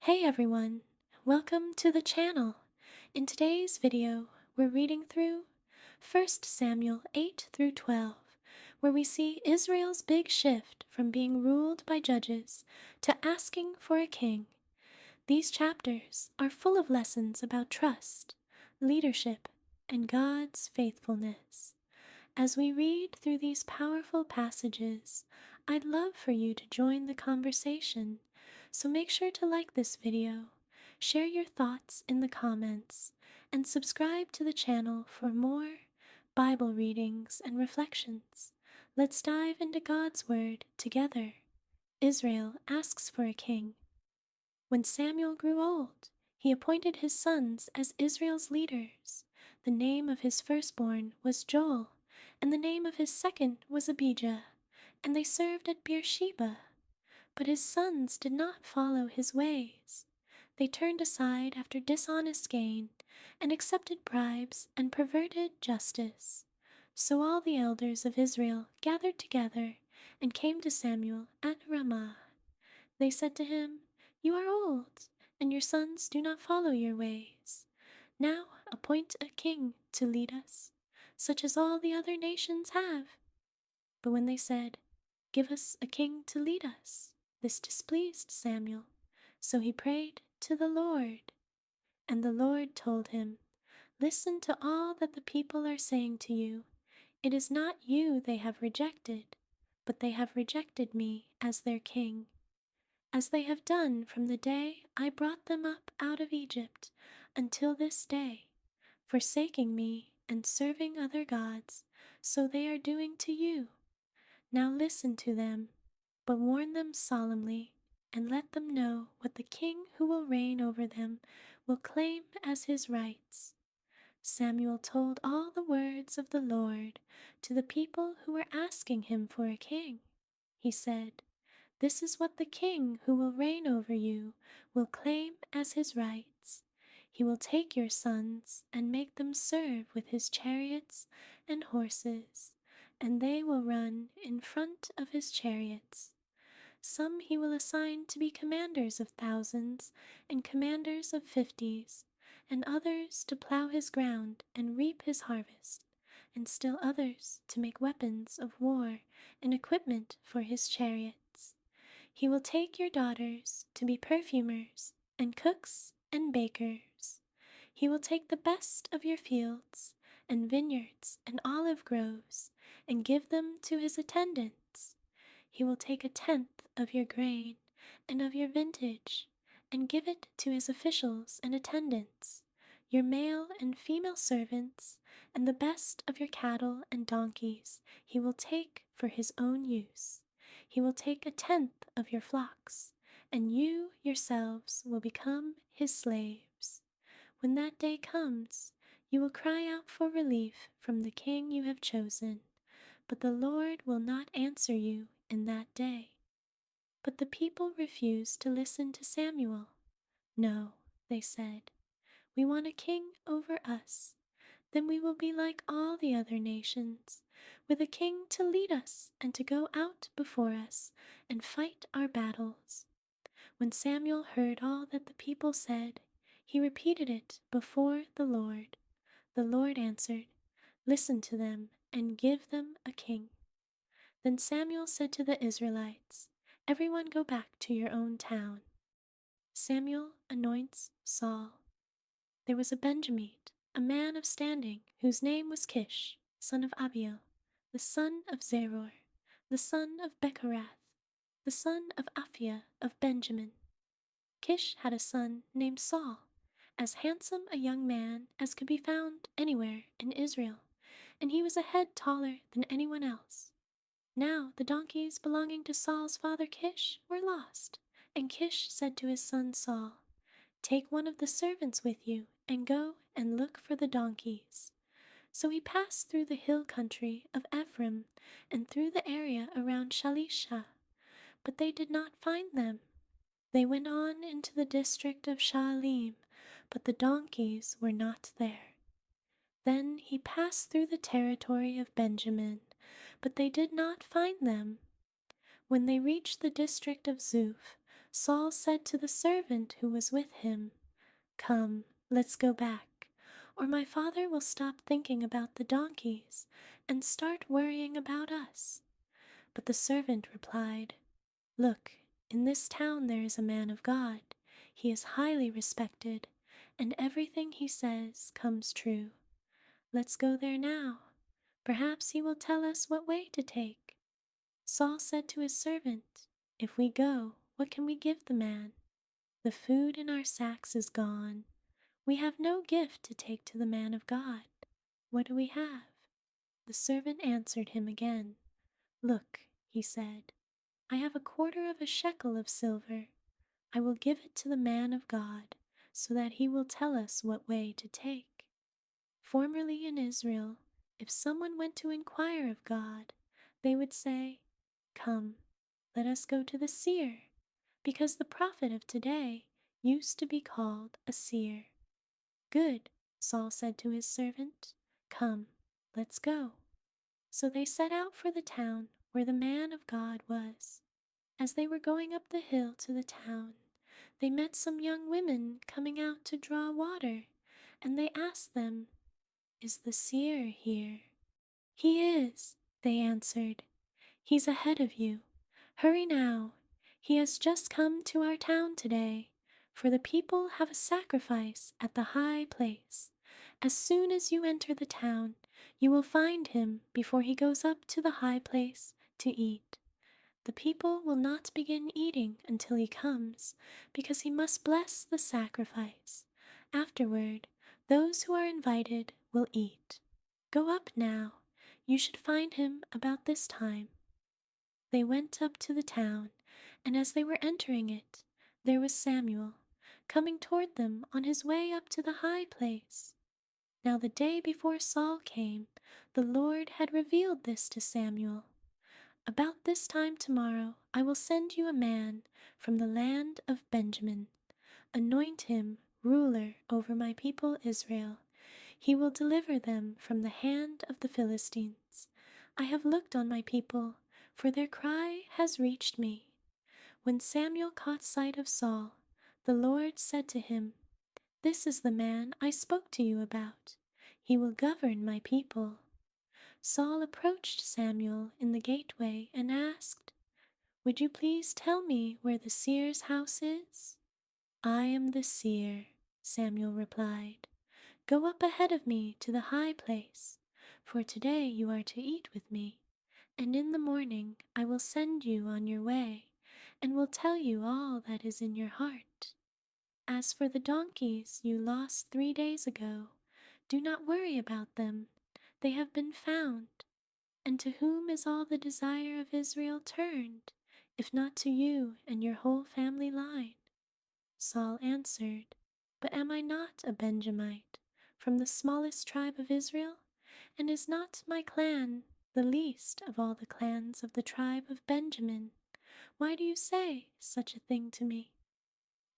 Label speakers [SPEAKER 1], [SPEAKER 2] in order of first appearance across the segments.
[SPEAKER 1] Hey everyone, welcome to the channel. In today's video, we're reading through 1 Samuel 8 through 12, where we see Israel's big shift from being ruled by judges to asking for a king. These chapters are full of lessons about trust, leadership, and God's faithfulness. As we read through these powerful passages, I'd love for you to join the conversation, so make sure to like this video, share your thoughts in the comments, and subscribe to the channel for more Bible readings and reflections. Let's dive into God's Word together. Israel asks for a king. When Samuel grew old, he appointed his sons as Israel's leaders. The name of his firstborn was Joel, and the name of his second was Abijah, and they served at Beersheba. But his sons did not follow his ways. They turned aside after dishonest gain, and accepted bribes and perverted justice. So all the elders of Israel gathered together and came to Samuel at Ramah. They said to him, "You are old, and your sons do not follow your ways. Now appoint a king to lead us, such as all the other nations have." But when they said, "Give us a king to lead us," this displeased Samuel. So he prayed to the Lord. And the Lord told him, "Listen to all that the people are saying to you. It is not you they have rejected, but they have rejected me as their king, as they have done from the day I brought them up out of Egypt until this day, forsaking me and serving other gods, so they are doing to you. Now listen to them, but warn them solemnly, and let them know what the king who will reign over them will claim as his rights." Samuel told all the words of the Lord to the people who were asking him for a king. He said, "This is what the king who will reign over you will claim as his rights. He will take your sons and make them serve with his chariots and horses, and they will run in front of his chariots. Some he will assign to be commanders of thousands and commanders of fifties, and others to plow his ground and reap his harvest, and still others to make weapons of war and equipment for his chariots. He will take your daughters to be perfumers and cooks and bakers. He will take the best of your fields and vineyards and olive groves and give them to his attendants. He will take a tenth of your grain and of your vintage and give it to his officials and attendants, your male and female servants, and the best of your cattle and donkeys he will take for his own use. He will take a tenth of your flocks, and you yourselves will become his slaves. When that day comes, you will cry out for relief from the king you have chosen, but the Lord will not answer you in that day." But the people refused to listen to Samuel. "No," they said, "we want a king over us. Then we will be like all the other nations, with a king to lead us and to go out before us and fight our battles." When Samuel heard all that the people said, he repeated it before the Lord. The Lord answered, "Listen to them and give them a king." Then Samuel said to the Israelites, "Everyone go back to your own town." Samuel anoints Saul. There was a Benjamite, a man of standing, whose name was Kish, son of Abiel, the son of Zeror, the son of Bechorath, the son of Aphiah of Benjamin. Kish had a son named Saul, as handsome a young man as could be found anywhere in Israel, and he was a head taller than anyone else. Now the donkeys belonging to Saul's father Kish were lost, and Kish said to his son Saul, "Take one of the servants with you and go and look for the donkeys." So he passed through the hill country of Ephraim and through the area around Shalisha, but they did not find them. They went on into the district of Shaalim, but the donkeys were not there. Then he passed through the territory of Benjamin, but they did not find them. When they reached the district of Zuph, Saul said to the servant who was with him, "Come, let's go back, or my father will stop thinking about the donkeys and start worrying about us." But the servant replied, "Look, in this town there is a man of God. He is highly respected, and everything he says comes true. Let's go there now. Perhaps he will tell us what way to take." Saul said to his servant, "If we go, what can we give the man? The food in our sacks is gone. We have no gift to take to the man of God. What do we have?" The servant answered him again. "Look," he said, "I have a quarter of a shekel of silver. I will give it to the man of God, so that he will tell us what way to take." Formerly in Israel, if someone went to inquire of God, they would say, "Come, let us go to the seer," because the prophet of today used to be called a seer. "Good," Saul said to his servant, "come, let's go." So they set out for the town where the man of God was. As they were going up the hill to the town, they met some young women coming out to draw water, and they asked them, "Is the seer here?" "He is," they answered. "He's ahead of you. Hurry now. He has just come to our town today, for the people have a sacrifice at the high place. As soon as you enter the town, you will find him before he goes up to the high place to eat. The people will not begin eating until he comes, because he must bless the sacrifice. Afterward, those who are invited will eat. Go up now. You should find him about this time." They went up to the town, and as they were entering it, there was Samuel, coming toward them on his way up to the high place. Now the day before Saul came, the Lord had revealed this to Samuel. "About this time tomorrow I will send you a man from the land of Benjamin. Anoint him ruler over my people Israel. He will deliver them from the hand of the Philistines. I have looked on my people, for their cry has reached me." When Samuel caught sight of Saul, the Lord said to him, "This is the man I spoke to you about. He will govern my people." Saul approached Samuel in the gateway and asked, "Would you please tell me where the seer's house is?" "I am the seer," Samuel replied. "Go up ahead of me to the high place, for today you are to eat with me, and in the morning I will send you on your way, and will tell you all that is in your heart. As for the donkeys you lost 3 days ago, do not worry about them. They have been found. And to whom is all the desire of Israel turned, if not to you and your whole family line?" Saul answered, "But am I not a Benjamite, from the smallest tribe of Israel? And is not my clan the least of all the clans of the tribe of Benjamin? Why do you say such a thing to me?"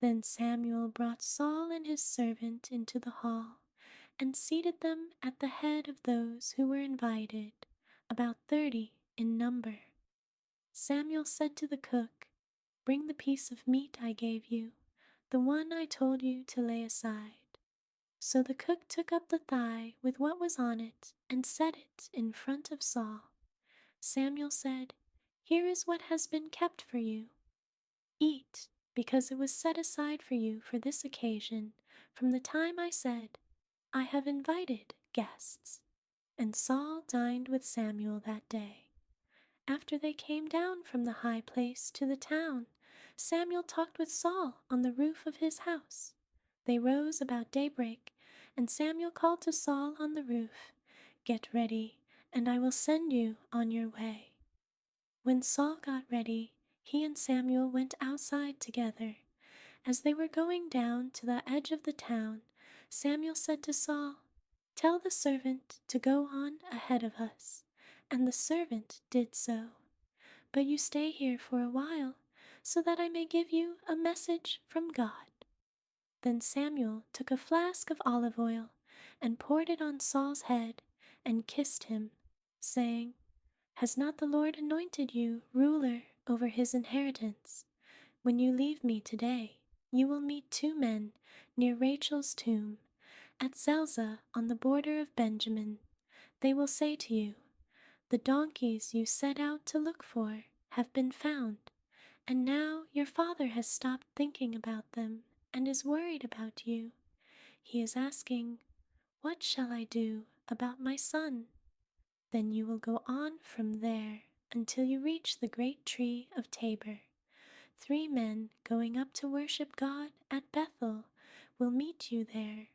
[SPEAKER 1] Then Samuel brought Saul and his servant into the hall, and seated them at the head of those who were invited, about 30 in number. Samuel said to the cook, "Bring the piece of meat I gave you, the one I told you to lay aside." So the cook took up the thigh with what was on it and set it in front of Saul. Samuel said, "Here is what has been kept for you. Eat, because it was set aside for you for this occasion, from the time I said, 'I have invited guests.'" And Saul dined with Samuel that day. After they came down from the high place to the town, Samuel talked with Saul on the roof of his house. They rose about daybreak, and Samuel called to Saul on the roof, "Get ready, and I will send you on your way." When Saul got ready, he and Samuel went outside together. As they were going down to the edge of the town, Samuel said to Saul, "Tell the servant to go on ahead of us." And the servant did so. "But you stay here for a while, so that I may give you a message from God." Then Samuel took a flask of olive oil and poured it on Saul's head and kissed him, saying, "Has not the Lord anointed you ruler over his inheritance? When you leave me today, you will meet two men near Rachel's tomb, at Zelzah on the border of Benjamin. They will say to you, 'The donkeys you set out to look for have been found, and now your father has stopped thinking about them and is worried about you. He is asking, "What shall I do about my son?" Then you will go on from there until you reach the great tree of Tabor. 3 men going up to worship God at Bethel will meet you there.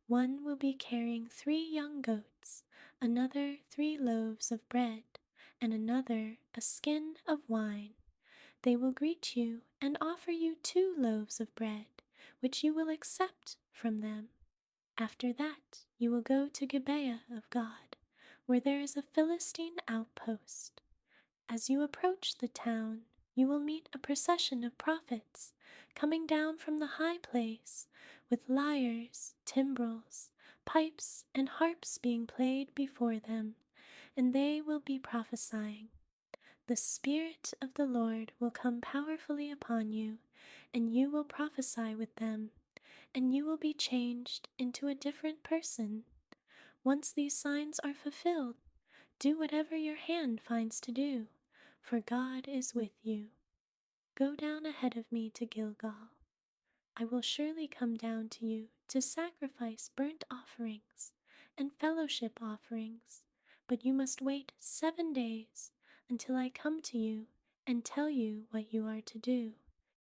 [SPEAKER 1] One will be carrying 3 young goats, another 3 loaves of bread, and another a skin of wine. They will greet you and offer you 2 loaves of bread, which you will accept from them. After that, you will go to Gibeah of God, where there is a Philistine outpost. As you approach the town, you will meet a procession of prophets coming down from the high place, with lyres, timbrels, pipes, and harps being played before them, and they will be prophesying. The Spirit of the Lord will come powerfully upon you, and you will prophesy with them, and you will be changed into a different person. Once these signs are fulfilled, do whatever your hand finds to do, for God is with you. Go down ahead of me to Gilgal. I will surely come down to you to sacrifice burnt offerings and fellowship offerings, but you must wait 7 days until I come to you and tell you what you are to do.